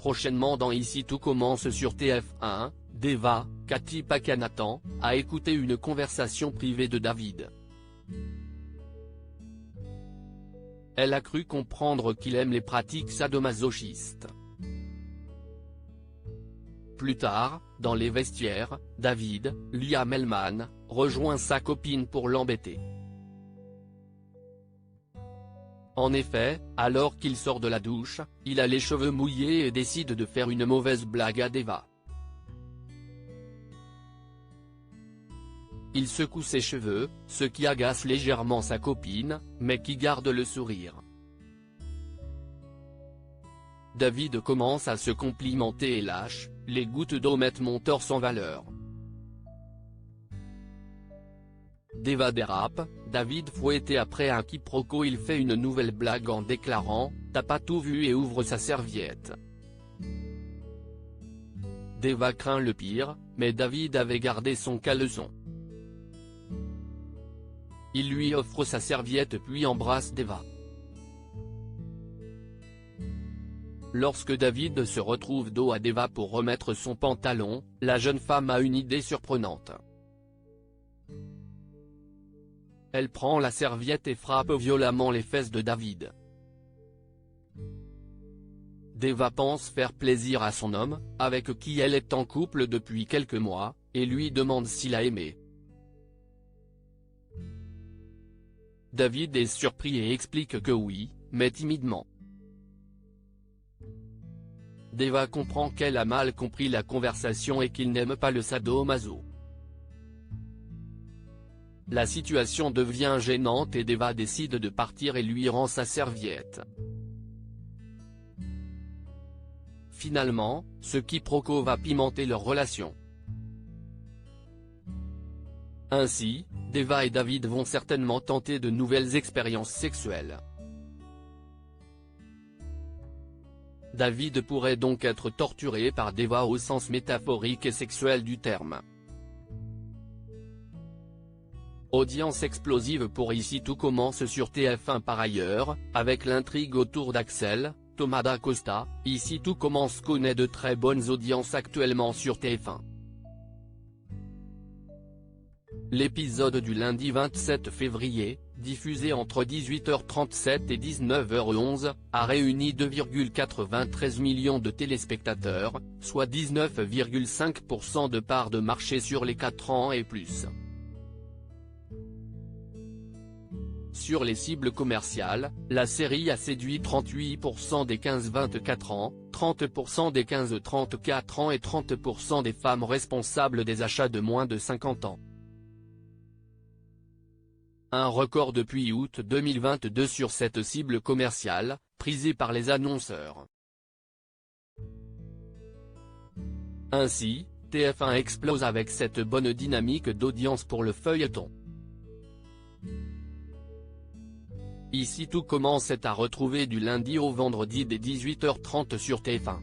Prochainement dans Ici tout commence sur TF1, Deva, Cathy Pakanathan, a écouté une conversation privée de David. Elle a cru comprendre qu'il aime les pratiques sadomasochistes. Plus tard, dans les vestiaires, David, Liam Hellman, rejoint sa copine pour l'embêter. En effet, alors qu'il sort de la douche, il a les cheveux mouillés et décide de faire une mauvaise blague à Deva. Il secoue ses cheveux, ce qui agace légèrement sa copine, mais qui garde le sourire. David commence à se complimenter et lâche: les gouttes d'eau mettent mon torse en valeur. Deva dérape, David fouetté après un quiproquo. Il fait une nouvelle blague en déclarant: t'as pas tout vu, et ouvre sa serviette. Deva craint le pire, mais David avait gardé son caleçon. Il lui offre sa serviette puis embrasse Deva. Lorsque David se retrouve dos à Deva pour remettre son pantalon, la jeune femme a une idée surprenante. Elle prend la serviette et frappe violemment les fesses de David. Deva pense faire plaisir à son homme, avec qui elle est en couple depuis quelques mois, et lui demande s'il a aimé. David est surpris et explique que oui, mais timidement. Deva comprend qu'elle a mal compris la conversation et qu'il n'aime pas le sadomaso. La situation devient gênante et Deva décide de partir et lui rend sa serviette. Finalement, ce quiproquo va pimenter leur relation. Ainsi, Deva et David vont certainement tenter de nouvelles expériences sexuelles. David pourrait donc être torturé par Deva au sens métaphorique et sexuel du terme. Audience explosive pour Ici tout commence sur TF1 par ailleurs, avec l'intrigue autour d'Axel, Thomas d'Acosta. Ici tout commence connaît de très bonnes audiences actuellement sur TF1. L'épisode du lundi 27 février, diffusé entre 18h37 et 19h11, a réuni 2,93 millions de téléspectateurs, soit 19,5% de part de marché sur les 4 ans et plus. Sur les cibles commerciales, la série a séduit 38% des 15-24 ans, 30% des 15-34 ans et 30% des femmes responsables des achats de moins de 50 ans. Un record depuis août 2022 sur cette cible commerciale, prisée par les annonceurs. Ainsi, TF1 explose avec cette bonne dynamique d'audience pour le feuilleton. Ici tout commence est à retrouver du lundi au vendredi dès 18h30 sur TF1.